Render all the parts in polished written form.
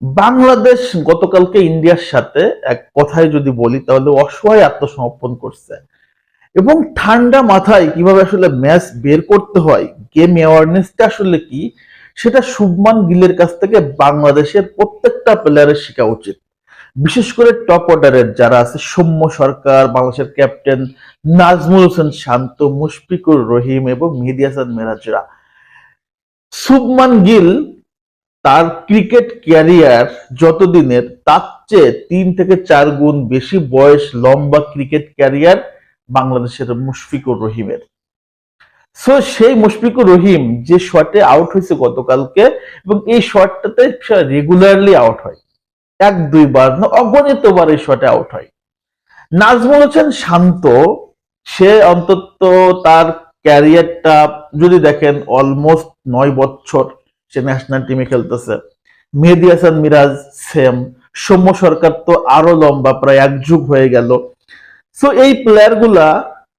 বাংলাদেশ গতকালকে ইন্ডিয়ার সাথে এক কথায় যদি বলি তাহলে অসহায় আত্মসমর্পণ করছে এবং ঠান্ডা মাথায় কিভাবে আসলে ম্যাচ বের করতে হয়, গেম অ্যাওয়ারনেসটা আসলে কি, সেটা শুভমান গিলের কাছ থেকে বাংলাদেশের প্রত্যেকটা প্লেয়ারের শেখা উচিত। বিশেষ করে টপ অর্ডারের যারা আছে, সৌম্য সরকার, বাংলাদেশের ক্যাপ্টেন নাজমুল হোসেন শান্ত, মুশফিকুর রহিম এবং মেহেদী হাসান মিরাজরা। শুভমান গিল তার ক্রিকেট ক্যারিয়ার যতদিনের, তার চেয়ে 3 থেকে 4 গুণ বেশি বয়স লম্বা ক্রিকেট ক্যারিয়ার বাংলাদেশের মুশফিকুর রহিমের। সো সেই মুশফিকুর রহিম যে শটে আউট হয়েছে গতকালকে, এবং এই শটটাতে রেগুলারলি আউট হয়, 1-2 বার না, অগণিত বার এই শটে আউট হয়। নাজমুল হোসেন শান্ত, সে অন্তত তার ক্যারিয়ারটা যদি দেখেন অলমোস্ট 9 বছর সে ন্যাশনাল টিমে খেলতেছে। মেহেদী হাসান মিরাজ সেম, সৌম্য সরকার তো আরো লম্বা, প্রায় 1 যুগ হয়ে গেল। সো এই প্লেয়ার গুলা,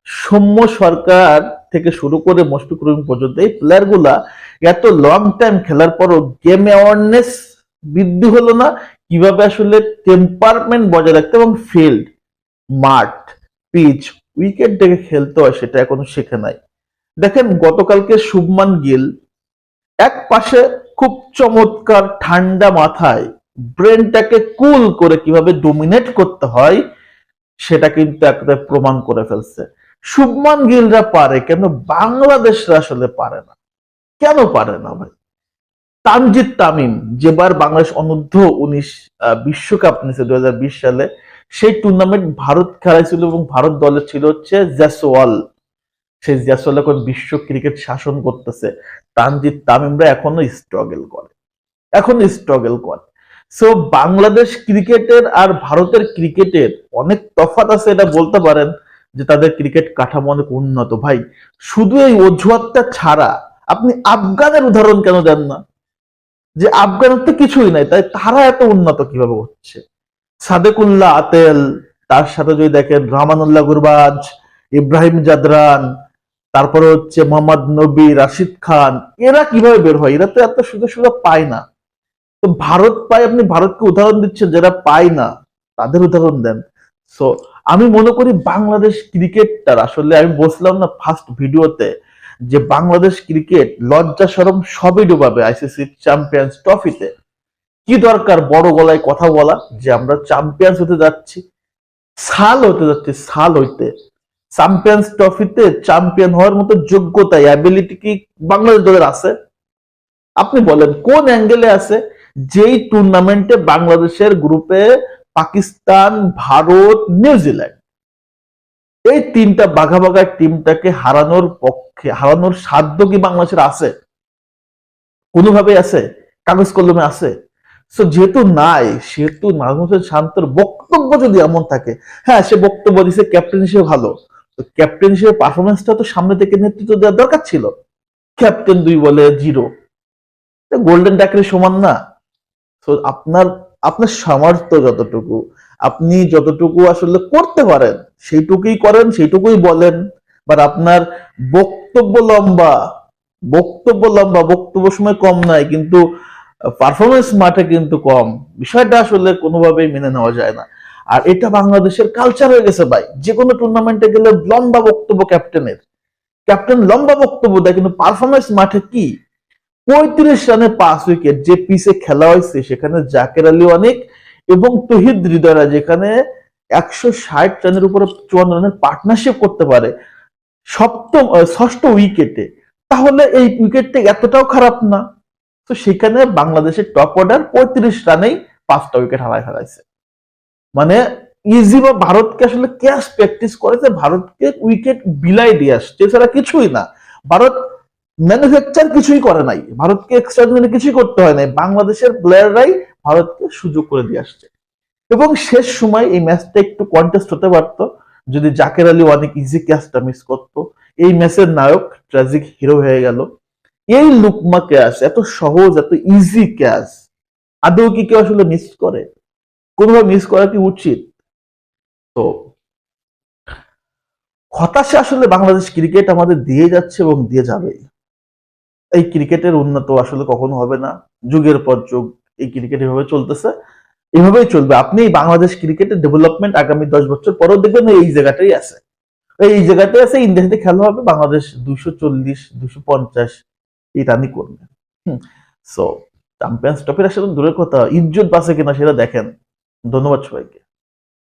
সৌম্য সরকার থেকে শুরু করে মুশফিকুর রহিম পর্যন্ত, এই প্লেয়ার গুলা এত লং টাইম খেলার পরও গেম অ্যাওয়ারনেস বৃদ্ধি হলো না, কিভাবে আসলে টেম্পারমেন্ট বজায় রাখতে এবং ফিল্ড, মাঠ, পিচ, উইকেট দেখে খেলতে হয় সেটা এখনো শেখে নাই। দেখেন গতকালকে শুভমান গিল এক পাশে খুব চমৎকার ঠান্ডা মাথায় ব্রেনটাকে কুল করে কিভাবে ডোমিনেট করতে হয় সেটা কিন্তু একটা প্রমাণ করে ফেলছে। শুভমান গিলরা পারে, কেন বাংলাদেশরা আসলে পারে না? কেন পারে না ভাই? তানজিদ তামিম যেবার বাংলাদেশ অনূর্ধ্ব 19 বিশ্বকাপ নিয়েছে 2020 সালে, সেই টুর্নামেন্ট ভারত খেলাইছিল এবং ভারত দলে ছিল হচ্ছে জয়সওয়াল। সেই জয়সওয়াল এখন বিশ্ব ক্রিকেট শাসন করতেছে। তানজিদ তামিমরা এখনো স্ট্রাগল করে। সো বাংলাদেশ ক্রিকেটের আর ভারতের ক্রিকেটের অনেক তফাৎ আছে, এটা বলতে পারেন যে তাদের ক্রিকেট কাঠামো অনেক উন্নত। ভাই, শুধু এই অজুহাতটা ছাড়া আপনি আফগানের উদাহরণ কেন দেন না? যে আফগানের তো কিছুই নাই, তাই তারা এত উন্নত কিভাবে হচ্ছে? সাদেকুল্লাহ আতেল, তার সাথে যদি দেখেন রহমানুল্লাহ গুরবাজ, ইব্রাহিম জাদরান, তারপরে হচ্ছে মোহাম্মদ নবী, রাশিদ খান, এরা কিভাবে বের হয়? এরা তো এত সুযোগ সুযোগ পায় না। তো ভারত পায়, আপনি ভারতকে উদাহরণ দিচ্ছেন, যারা পায় না তাদের উদাহরণ দেন। সো আমি মনে করি বাংলাদেশ ক্রিকেটটার আসলে, আমি বলছিলাম না ফার্স্ট ভিডিওতে, যে বাংলাদেশ ক্রিকেট লজ্জা শরম সবই ডুবাবে আইসিসি চ্যাম্পিয়ন্স ট্রফিতে। কি দরকার বড় গলায় কথা বলা যে আমরা চ্যাম্পিয়ন্স হতে যাচ্ছি? সাল হইতে চ্যাম্পিয়ন্স ট্রফিতে চ্যাম্পিয়ন হওয়ার মতো যোগ্যতা, অ্যাবিলিটি কি বাংলাদেশ দলের আছে? আপনি বলেন কোন অ্যাঙ্গেলে আছে? যেই টুর্নামেন্টে বাংলাদেশের গ্রুপে পাকিস্তান, ভারত, নিউজিল্যান্ড, এই 3টা বাঘা বাঘা টিমটাকে হারানোর সাধ্য কি বাংলাদেশের আছে? কোনোভাবে আছে? কাগজ কলমে আছে? সো যেহেতু নাই, সেহেতু নাজমুল হোসেন শান্তর বক্তব্য যদি এমন থাকে, হ্যাঁ সে বক্তব্য দিছে ক্যাপ্টেন হিসেবে ভালো, তো ক্যাপ্টেন হিসেবে পারফরমেন্সটা তো সামনে থেকে নেতৃত্ব দেওয়ার দরকার ছিল। ক্যাপ্টেন 2 বলে 0, গোল্ডেন ট্যাকের সমান না? তো আপনার আপনার সামর্থ্য যতটুকু, আপনি যতটুকু আসলে করতে পারেন সেইটুকুই করেন, সেইটুকুই বলেন। বাট আপনার বক্তব্য লম্বা, বক্তব্য সময় কম নাই, কিন্তু পারফরমেন্স মাঠে কিন্তু কম। বিষয়টা আসলে কোনোভাবেই মেনে নেওয়া যায় না। আর এটা বাংলাদেশের কালচার হয়ে গেছে ভাই, যে কোনো টুর্নামেন্টে গেলে লম্বা বক্তব্য ক্যাপ্টেনের, ক্যাপ্টেন লম্বা বক্তব্য দেয়, কিন্তু পারফরমেন্স মাঠে কি? 35 রানে 5 উইকেট, যে পিচে খেলা হয়েছে সেখানে জাকের আলী অনেক এবং তহিদ হৃদয়রা যেখানে 160 রানের উপরে 54 রানের পার্টনারশিপ করতে পারে ষষ্ঠ উইকেটে, তাহলে এই উইকেটটা এতটাও খারাপ না। তো সেখানে বাংলাদেশের টপ অর্ডার 35 রানেই 5টা উইকেট হারায় ফেলাইছে। মানে ইজি, বা ভারতকে আসলে ক্যাশ প্র্যাকটিস করেছে, ভারতকে উইকেট বিলাই দিয়ে আসছে, এছাড়া কিছুই না। ভারত ম্যানুফ্যাকচার কিছুই করে নাই, ভারতকে এক্সট্রাঅর্ডিনারি কিছুই করতে হয় নাই, বাংলাদেশের প্লেয়াররাই ভারতকে সুযোগ করে দিয়ে আসছে। এবং শেষ সময় এই ম্যাচটা একটু কন্টেস্ট হতে পারতো যদি জাকের আলী অনেক ইজি ক্যাচটা মিস করতো। এই ম্যাচের নায়ক ট্র্যাজিক হিরো হয়ে গেল। এই লুকমা ক্যাচ, এত সহজ এত ইজি ক্যাচ, আদৌ কি কেউ আসলে মিস করে? কোনোভাবে মিস করা কি উচিত? তো হতাশা আসলে বাংলাদেশ ক্রিকেট আমাদের দিয়ে যাচ্ছে এবং দিয়ে যাবে। এই ক্রিকেটের উন্নত আসলে কখনো হবে না, যুগের পর যুগ এই ক্রিকেট এভাবে চলতেছে, এভাবেই চলবে। আপনি বাংলাদেশ ক্রিকেটের ডেভেলপমেন্ট আগামী 10 বছর পরেও দেখবেন এই জায়গাটাই আছে, এই জায়গাটাই আছে। ইন্ডিয়ার সাথে খেলা হবে, বাংলাদেশ 240-250 এই রানই করবে। সো চ্যাম্পিয়ন্স ট্রফির আসলে দূরের কথা, ইজ্জত বাঁচে কিনা সেটা দেখেন। ধন্যবাদ সবাইকে।